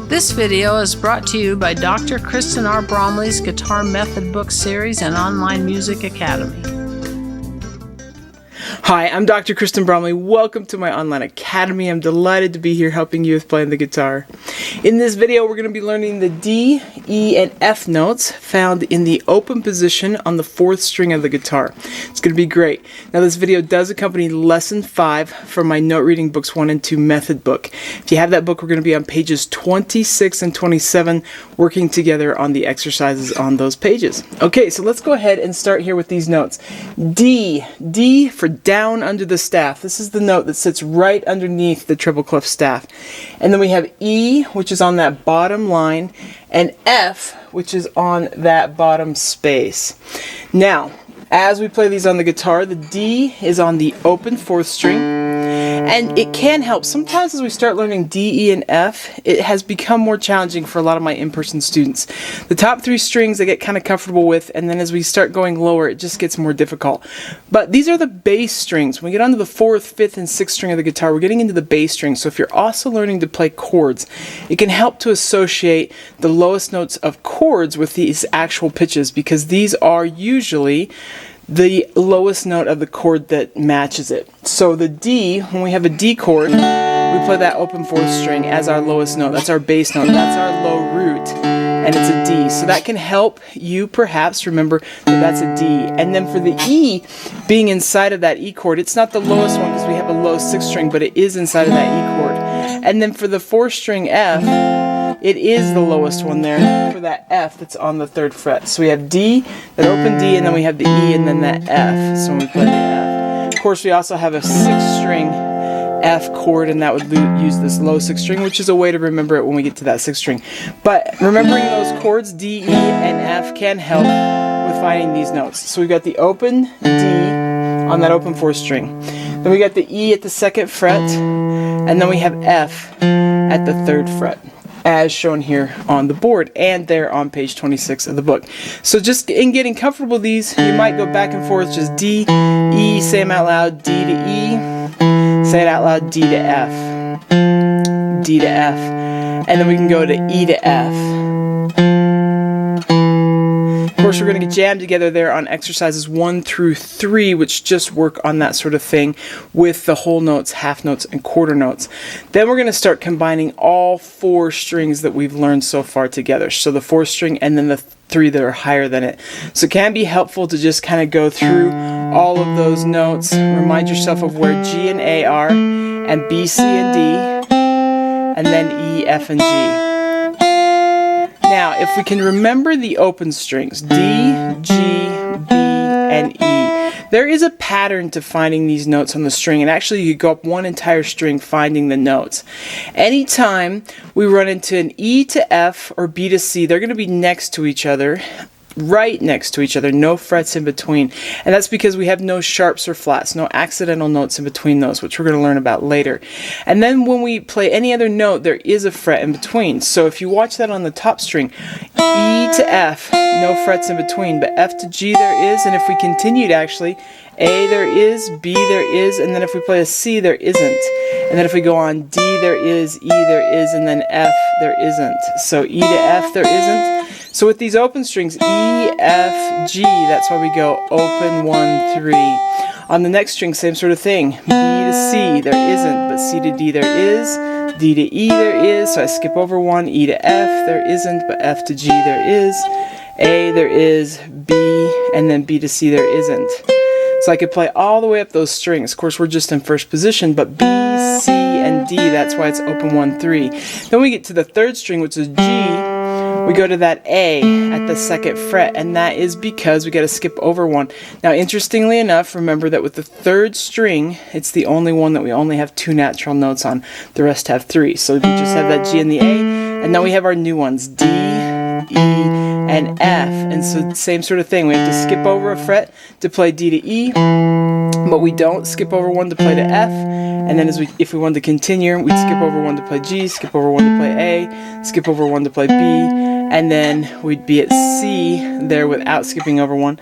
This video is brought to you by Dr. Kristen R. Bromley's Guitar Method Book Series and Online Music Academy. Hi, I'm Dr. Kristen Bromley. Welcome to my online academy. I'm delighted to be here helping you with playing the guitar. In this video, we're going to be learning the D, E, and F notes found in the open position on the 4th string of the guitar. It's going to be great. Now, this video does accompany Lesson 5 from my Note Reading Books 1 and 2 Method book. If you have that book, we're going to be on pages 26 and 27, working together on the exercises on those pages. Okay, so let's go ahead and start here with these notes. D, D for down under the staff. This is the note that sits right underneath the treble clef staff. And then we have E, which is on that bottom line, and F, which is on that bottom space. Now, as we play these on the guitar, the D is on the open 4th string. And it can help. Sometimes as we start learning D, E, and F, it has become more challenging for a lot of my in-person students. The top 3 strings I get kind of comfortable with, and then as we start going lower, it just gets more difficult. But these are the bass strings. When we get onto the 4th, 5th, and 6th string of the guitar, we're getting into the bass strings. So if you're also learning to play chords, it can help to associate the lowest notes of chords with these actual pitches, because these are usually the lowest note of the chord that matches it. So the D, when we have a D chord, we play that open 4th string as our lowest note. That's our bass note. That's our low root, and it's a D. So that can help you perhaps remember that that's a D. And then for the E, being inside of that E chord, it's not the lowest one because we have a low 6th string, but it is inside of that E chord. And then for the 4th string F, it is the lowest one there for that F that's on the 3rd fret. So we have D, that open D, and then we have the E, and then that F. So when we play the F. Of course, we also have a 6th string F chord, and that would use this low 6th string, which is a way to remember it when we get to that 6th string. But remembering those chords, D, E, and F, can help with finding these notes. So we've got the open D on that open 4th string. Then we got the E at the 2nd fret, and then we have F at the 3rd fret, as shown here on the board and there on page 26 of the book. So just in getting comfortable with these, you might go back and forth, just D, E, say them out loud, D to E, say it out loud, D to F, D to F, and then we can go to E to F. Of course, we're going to get jammed together there on exercises 1 through 3, which just work on that sort of thing with the whole notes, half notes, and quarter notes. Then we're going to start combining all 4 strings that we've learned so far together. So the 4th string and then the 3 that are higher than it. So it can be helpful to just kind of go through all of those notes, remind yourself of where G and A are, and B, C, and D, and then E, F, and G. Now, if we can remember the open strings, D, G, B, and E, there is a pattern to finding these notes on the string, and actually you could go up one entire string finding the notes. Anytime we run into an E to F or B to C, they're going to be next to each other, right next to each other, no frets in between. And that's because we have no sharps or flats, no accidental notes in between those, which we're going to learn about later. And then when we play any other note, there is a fret in between. So if you watch that on the top string, E to F, no frets in between, but F to G there is, and if we continued actually, A there is, B there is, and then if we play a C there isn't. And then if we go on D there is, E there is, and then F there isn't. So E to F there isn't. So with these open strings, E, F, G, that's why we go open 1, 3. On the next string, same sort of thing. B to C, there isn't, but C to D there is. D to E there is, so I skip over 1. E to F, there isn't, but F to G there is. A there is, B, and then B to C there isn't. So I could play all the way up those strings. Of course, we're just in 1st position, but B, C, and D, that's why it's open 1, 3. Then we get to the 3rd string, which is G. We go to that A at the 2nd fret, and that is because we got to skip over 1. Now, interestingly enough, remember that with the 3rd string, it's the only one that we only have 2 natural notes on. The rest have 3. So we just have that G and the A, and now we have our new ones, D, E, and F. And so same sort of thing. We have to skip over a fret to play D to E, but we don't skip over 1 to play to F. And then if we wanted to continue, we'd skip over 1 to play G, skip over 1 to play A, skip over 1 to play B, and then we'd be at C there without skipping over 1,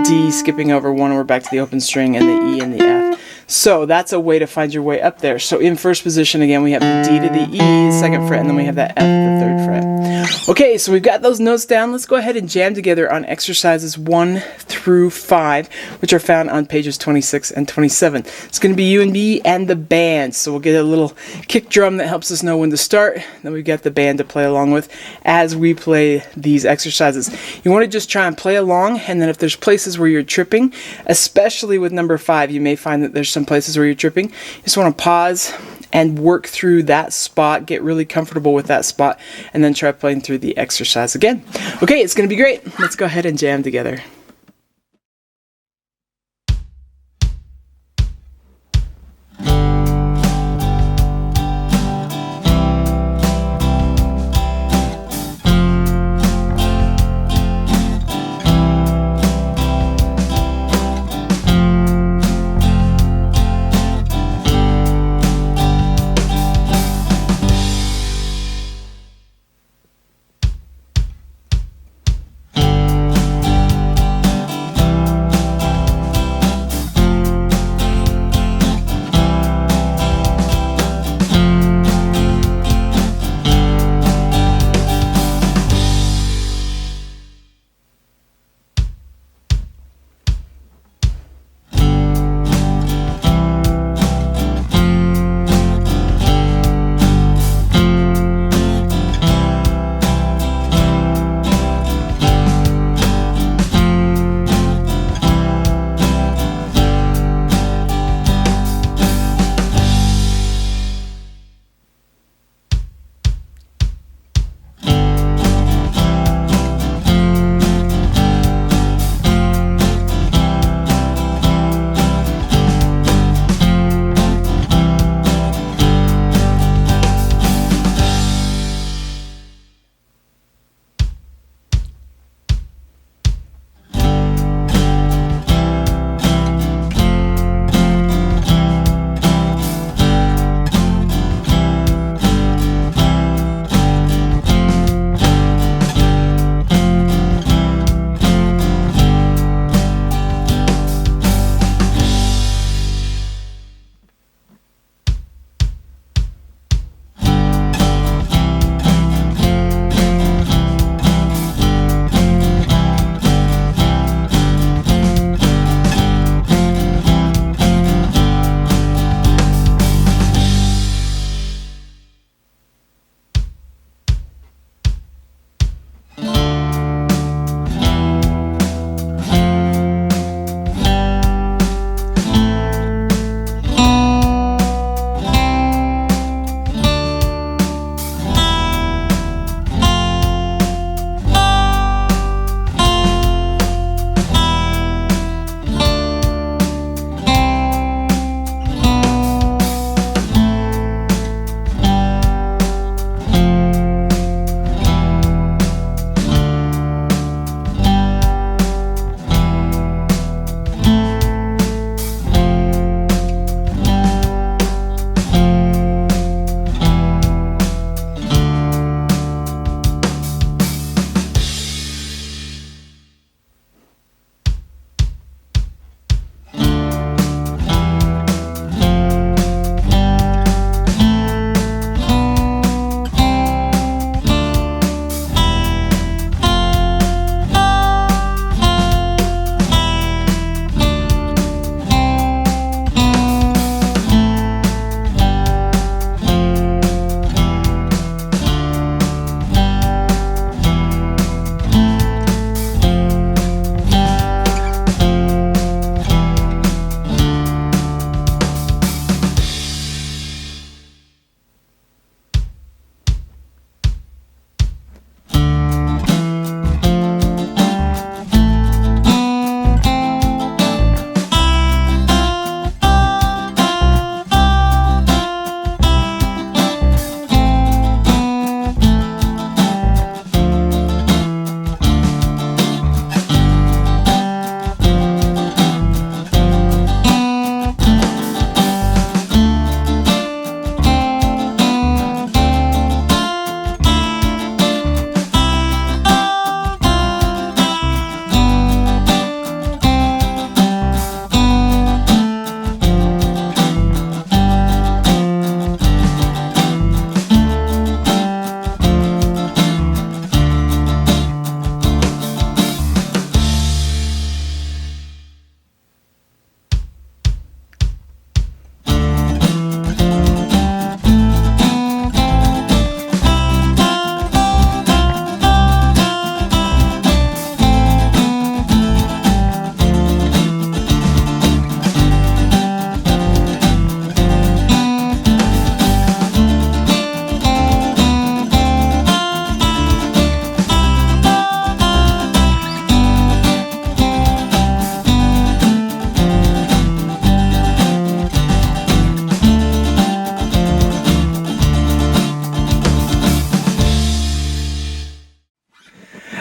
D skipping over 1, and we're back to the open string, and the E and the F. So that's a way to find your way up there. So in first position again, we have the D to the E, second fret, and then we have that F, the third fret. Okay, so we've got those notes down. Let's go ahead and jam together on exercises 1 through 5, which are found on pages 26 and 27. It's going to be you and me and the band. So we'll get a little kick drum that helps us know when to start. Then we've got the band to play along with as we play these exercises. You want to just try and play along, and then if there's places where you're tripping, especially with number 5, you may find that there's some places where you're tripping. You just want to pause and work through that spot, get really comfortable with that spot, and then try playing through the exercise again. Okay, it's going to be great. Let's go ahead and jam together.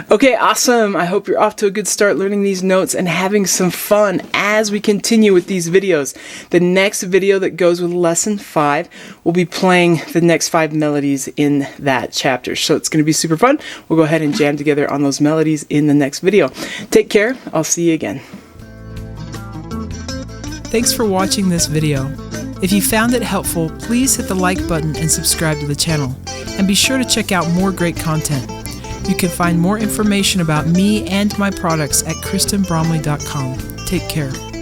Okay, awesome. I hope you're off to a good start learning these notes and having some fun as we continue with these videos. The next video that goes with lesson 5 will be playing the next 5 melodies in that chapter. So it's going to be super fun. We'll go ahead and jam together on those melodies in the next video. Take care. I'll see you again. Thanks for watching this video. If you found it helpful, please hit the like button and subscribe to the channel. And be sure to check out more great content. You can find more information about me and my products at KristenBromley.com. Take care.